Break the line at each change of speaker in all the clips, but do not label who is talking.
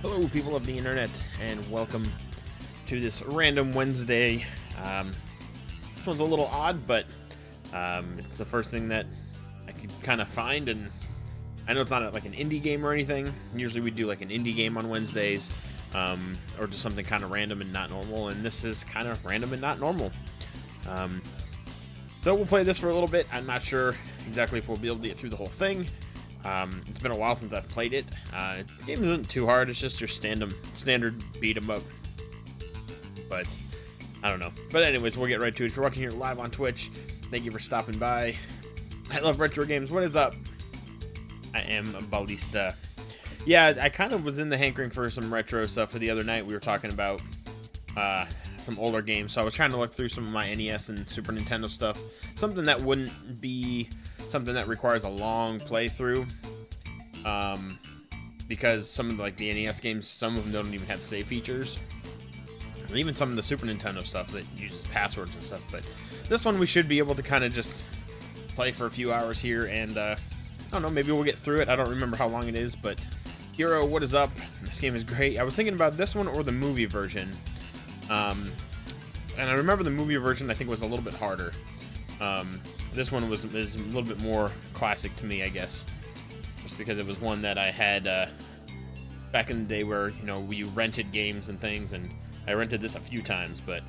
Hello, people of the internet, and welcome to this random Wednesday. This one's a little odd, but it's the first thing that I could kind of find, and I know it's not like an indie game or anything. Usually we do like an indie game on Wednesdays, or just something kind of random and not normal, and this is kind of random and not normal. So we'll play this for a little bit. I'm not sure exactly if we'll be able to get through the whole thing. It's been a while since I've played it. The game isn't too hard. It's just your standard beat 'em up. But I don't know. But anyways, we'll get right to it. If you're watching here live on Twitch, thank you for stopping by. I love retro games. What is up? I am a Ballista. Yeah, I kind of was in the hankering for some retro stuff for the other night. We were talking about some older games, so I was trying to look through some of my NES and Super Nintendo stuff. Something that wouldn't be something that requires a long playthrough, because some of the NES games, some of them don't even have save features, and even some of the Super Nintendo stuff that uses passwords and stuff. But this one we should be able to kind of just play for a few hours here, and I don't know, maybe we'll get through it. I don't remember how long it is, but Hero, what is up? This game is great. I was thinking about this one or the movie version, and I remember the movie version I think was a little bit harder. This one is a little bit more classic to me, I guess, just because it was one that I had back in the day where, you know, we rented games and things, and I rented this a few times. But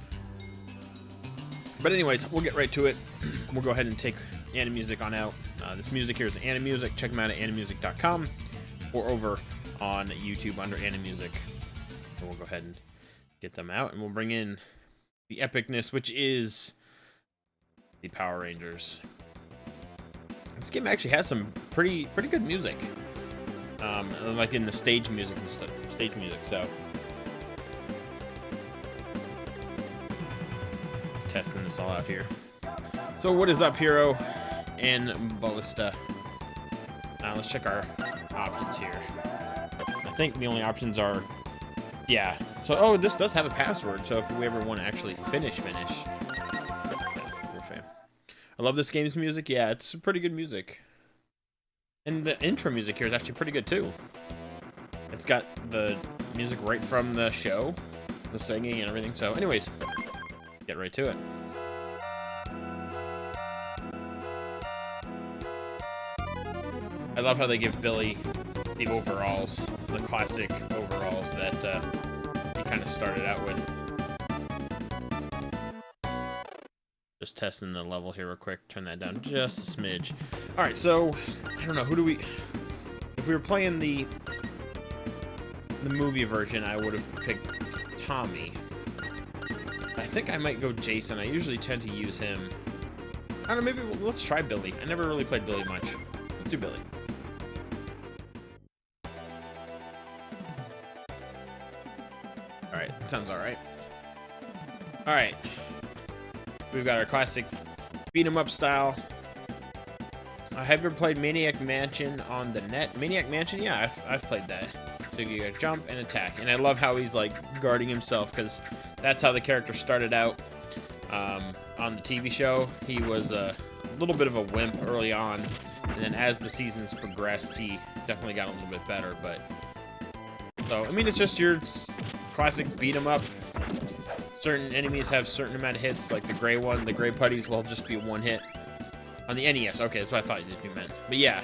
anyways, we'll get right to it. We'll go ahead and take Animusic on out. This music here is Animusic. Check them out at animusic.com or over on YouTube under Animusic. So we'll go ahead and get them out, and we'll bring in the epicness, which is the Power Rangers. This game actually has some pretty good music, like in the stage music and stuff. So just testing this all out here. So what is up, Hero and Ballista? Now let's check our options here. I think the only options are, yeah. So, oh, this does have a password. So if we ever want to actually finish. I love this game's music. Yeah, it's pretty good music. And the intro music here is actually pretty good too. It's got the music right from the show, the singing and everything. So anyways, get right to it. I love how they give Billy the overalls, the classic overalls that he kind of started out with. Just testing the level here real quick. Turn that down just a smidge. Alright, so I don't know, who do we... If we were playing the movie version, I would have picked Tommy. I think I might go Jason. I usually tend to use him. I don't know, maybe let's try Billy. I never really played Billy much. Let's do Billy. Alright, sounds alright. Alright. We've got our classic beat 'em up style. Have you ever played Maniac Mansion on the net? Maniac Mansion? Yeah, I've played that. So you gotta jump and attack. And I love how he's like guarding himself, because that's how the character started out on the TV show. He was a little bit of a wimp early on, and then as the seasons progressed, he definitely got a little bit better. But so, I mean, it's just your classic beat 'em up. Certain enemies have certain amount of hits, like the gray one. The gray putties will just be one hit. On the NES, okay, that's what I thought you meant. But yeah,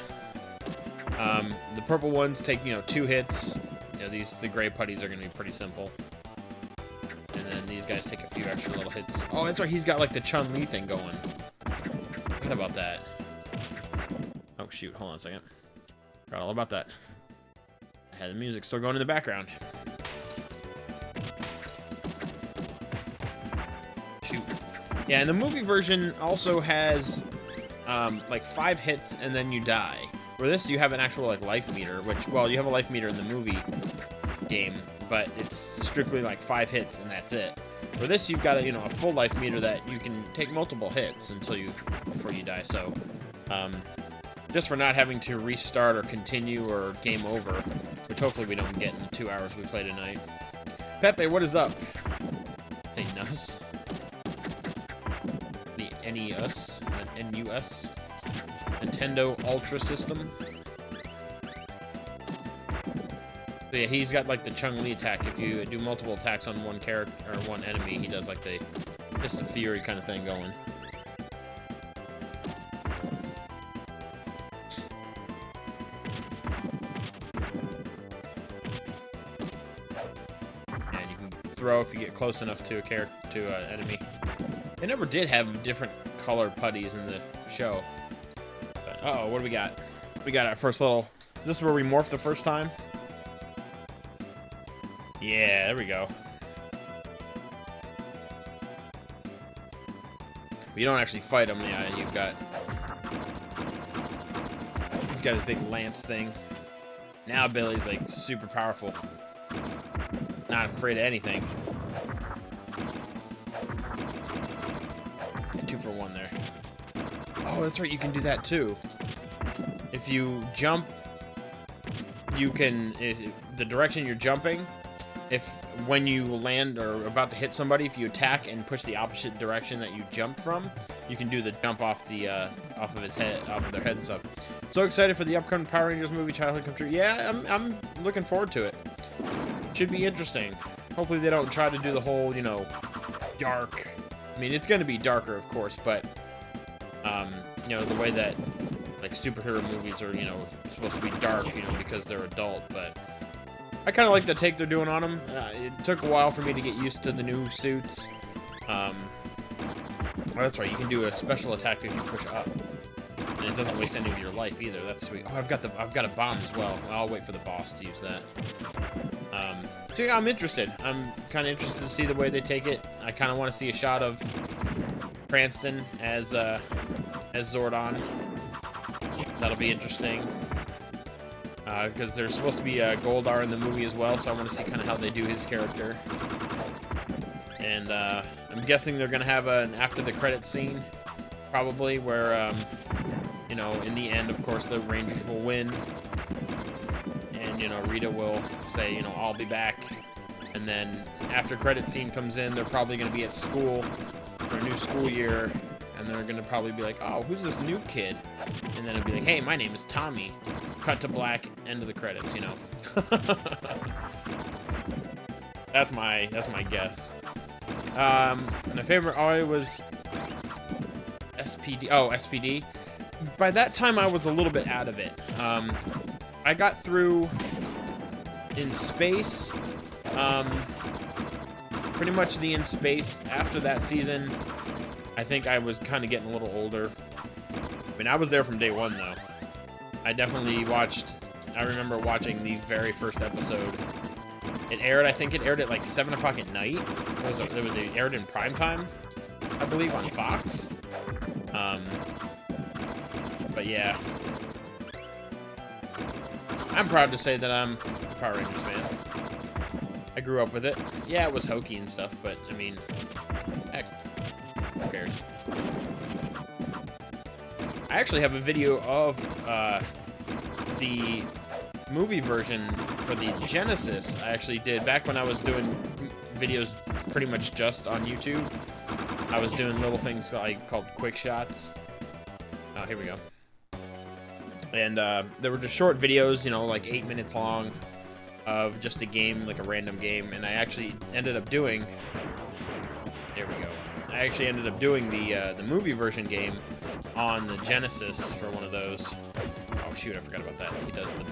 the purple ones take, 2 hits. You know, the gray putties are going to be pretty simple. And then these guys take a few extra little hits. Oh, that's right, he's got like the Chun-Li thing going. What about that? Oh shoot, hold on a second. Forgot all about that. I had the music still going in the background. Yeah, and the movie version also has like 5 hits and then you die. For this, you have an actual like life meter, which, well, you have a life meter in the movie game, but it's strictly like 5 hits and that's it. For this, you've got a full life meter that you can take multiple hits before you die. So just for not having to restart or continue or game over, which hopefully we don't get in the 2 hours we play tonight. Pepe, what is up? Say Nuss. NES, NUS, Nintendo Ultra System. So yeah, he's got like the Chung-Li attack. If you do multiple attacks on one character or one enemy, he does like the Fist of Fury kind of thing going. And you can throw if you get close enough to a character to an enemy. They never did have different color putties in the show. But, uh-oh, what do we got? We got our first little... Is this where we morph the first time? Yeah, there we go. But you don't actually fight him. Yeah, you've got... He's got his big lance thing. Now Billy's like super powerful. Not afraid of anything. And 2 for 1 there. Oh, that's right, you can do that too. If you jump, you can... the direction you're jumping... when you land or about to hit somebody, if you attack and push the opposite direction that you jumped from, you can do the jump off the off of its head, off of their head and stuff. So excited for the upcoming Power Rangers movie, Childhood Come True. Yeah, I'm looking forward to it. Should be interesting. Hopefully they don't try to do the whole, you know, dark. I mean, it's going to be darker, of course, but you know, the way that like superhero movies are, you know, supposed to be dark, you know, because they're adult, but. I kind of like the take they're doing on them. It took a while for me to get used to the new suits. Oh, that's right. You can do a special attack if you push up, and it doesn't waste any of your life either. That's sweet. Oh, I've got a bomb as well. I'll wait for the boss to use that. So yeah, I'm interested. I'm kind of interested to see the way they take it. I kind of want to see a shot of Cranston as Zordon. That'll be interesting. Because there's supposed to be a Goldar in the movie as well, so I want to see kind of how they do his character. And I'm guessing they're going to have an after the credits scene, probably, where, you know, in the end, of course, the Rangers will win. And, you know, Rita will say, you know, I'll be back. And then after credits scene comes in, they're probably going to be at school for a new school year. And they're going to probably be like, oh, who's this new kid? And then it'll be like, hey, my name is Tommy. Cut to black, end of the credits, you know. That's my guess. My favorite always was SPD. Oh, SPD. By that time, I was a little bit out of it. I got through In Space. Pretty much the In Space after that season. I think I was kind of getting a little older. I mean, I was there from day one, though. I definitely watched... I remember watching the very first episode. It aired, I think it aired at like 7 o'clock at night. It aired in primetime, I believe, on Fox. But yeah. I'm proud to say that I'm a Power Rangers fan. I grew up with it. Yeah, it was hokey and stuff, but, I mean... Heck. Who cares? I actually have a video of the movie version for the Genesis. I actually did back when I was doing videos pretty much just on YouTube. I was doing little things called quick shots. Oh, here we go. And there were just short videos, you know, like 8 minutes long, of just a game, like a random game. And I actually ended up doing... There we go. I actually ended up doing the movie version game on the Genesis for one of those. Oh shoot, I forgot about that. He does the...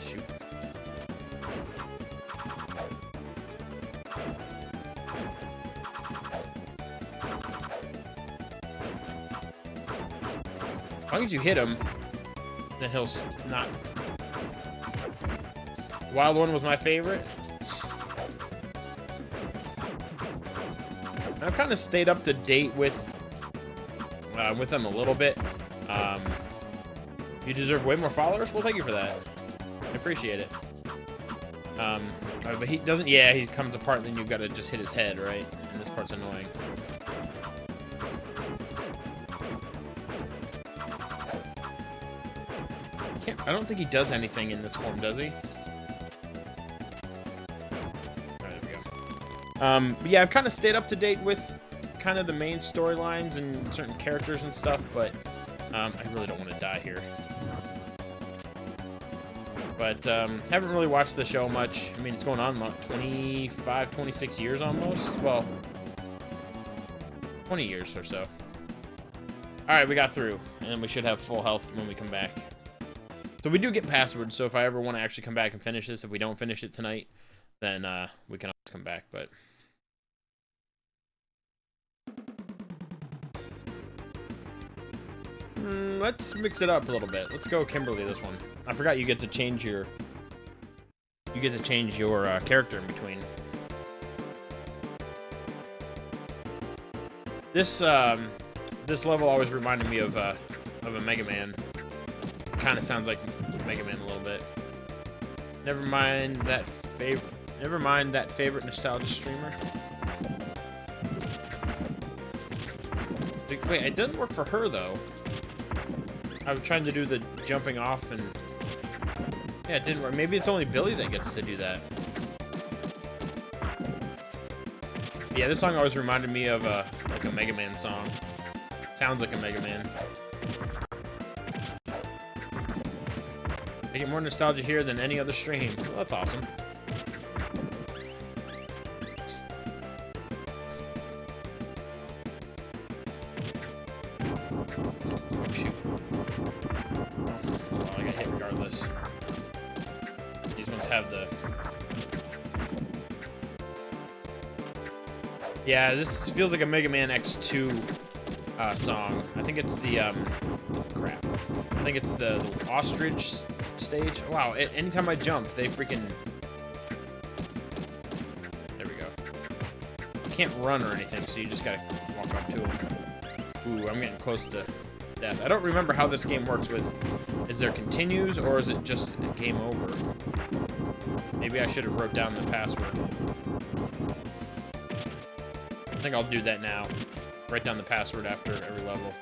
Shoot. As long as you hit him, then he'll not... Wild One was my favorite. I've kind of stayed up to date with them a little bit. You deserve way more followers? Well, thank you for that. I appreciate it. But he doesn't... Yeah, he comes apart and then you've got to just hit his head, right? And this part's annoying. I don't think he does anything in this form, does he? Alright, there we go. But yeah, I've kind of stayed up to date with kind of the main storylines and certain characters and stuff, but I really don't want to die here. But haven't really watched the show much. I mean, it's going on like 25, 26 years almost. Well, 20 years or so. Alright, we got through, and we should have full health when we come back. So we do get passwords, so if I ever want to actually come back and finish this, if we don't finish it tonight, then we can always come back, but... let's mix it up a little bit. Let's go Kimberly this one. I forgot you get to change your... character in between. This level always reminded me of a Mega Man. Kind of sounds like Mega Man a little bit. Never mind that favorite nostalgia streamer. Wait, it doesn't work for her though. I was trying to do the jumping off and yeah, it didn't work. Maybe it's only Billy that gets to do that. Yeah, this song always reminded me of like a Mega Man song. Sounds like a Mega Man. I get more nostalgia here than any other stream. Well, that's awesome. Oh, shoot. Oh, I got hit regardless. These ones have the... Yeah, this feels like a Mega Man X2 song. I think it's the, crap. I think it's the ostrich stage. Wow, anytime I jump, they freaking... There we go. You can't run or anything, so you just gotta walk up to them. Ooh, I'm getting close to death. I don't remember how this game works with... Is there continues, or is it just a game over? Maybe I should have wrote down the password. I think I'll do that now. Write down the password after every level.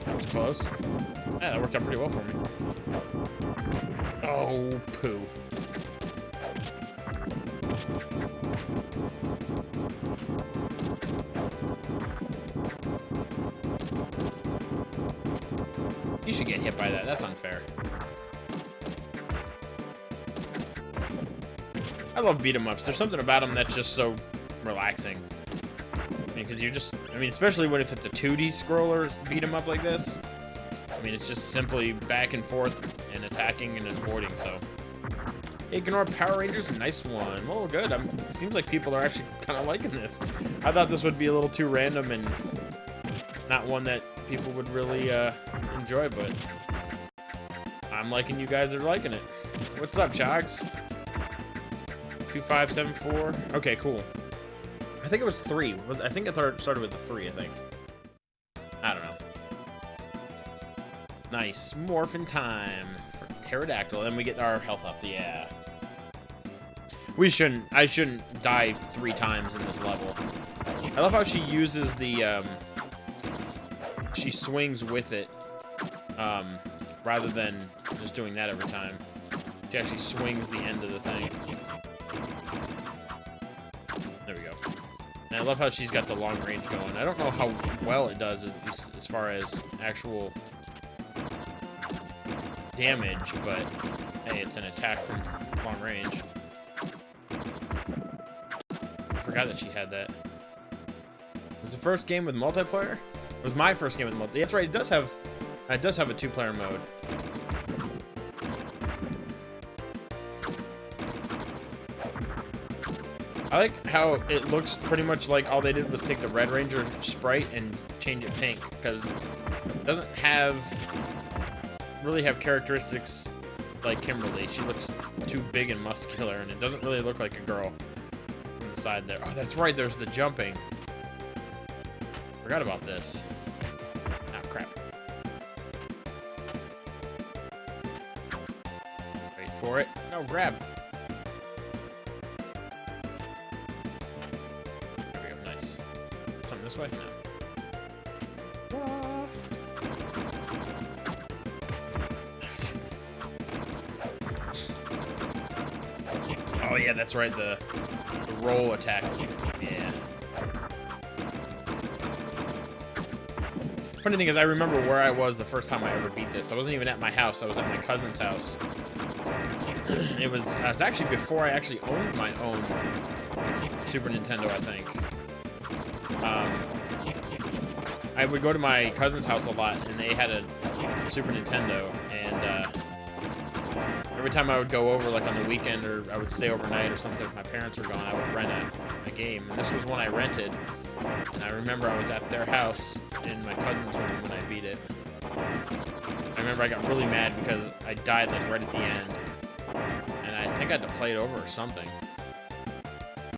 That was close. Yeah, that worked out pretty well for me. Oh, poo. You should get hit by that. That's unfair. I love beat 'em ups. There's something about them that's just so relaxing. I mean, because you just... I mean, especially when if it's a 2D scroller beat 'em up like this. I mean, it's just simply back and forth and attacking and avoiding, so... Ignore Power Rangers, nice one. Well, good. It seems like people are actually kind of liking this. I thought this would be a little too random and not one that people would really enjoy, but I'm liking you guys are liking it. What's up, Shogs? 2574. Okay, cool. I think it was 3. I think it started with the 3, I think. I don't know. Nice. Morphin time for Pterodactyl. Then we get our health up. Yeah. I shouldn't die 3 times in this level. I love how she uses the, she swings with it, rather than just doing that every time. She actually swings the end of the thing. There we go. And I love how she's got the long range going. I don't know how well it does as far as actual damage, but hey, it's an attack from long range. I forgot that she had that. It was the first game with multiplayer? It was my first game with multiplayer. That's right, it does have a 2-player mode. I like how it looks pretty much like all they did was take the Red Ranger sprite and change it pink, because it doesn't really have characteristics like Kimberly. She looks too big and muscular, and it doesn't really look like a girl on the side there. Oh, that's right, there's the jumping. Forgot about this. Oh, crap. Wait for it. No, grab. this way? No. Oh yeah, that's right, the roll attack. Yeah. Funny thing is, I remember where I was the first time I ever beat this. I wasn't even at my house. I was at my cousin's house. It was actually before I actually owned my own Super Nintendo, I think. I would go to my cousin's house a lot, and they had a Super Nintendo, and every time I would go over, like on the weekend, or I would stay overnight or something, if my parents were gone, I would rent a game. And this was one I rented, and I remember I was at their house in my cousin's room when I beat it. I remember I got really mad because I died like right at the end, and I think I had to play it over or something.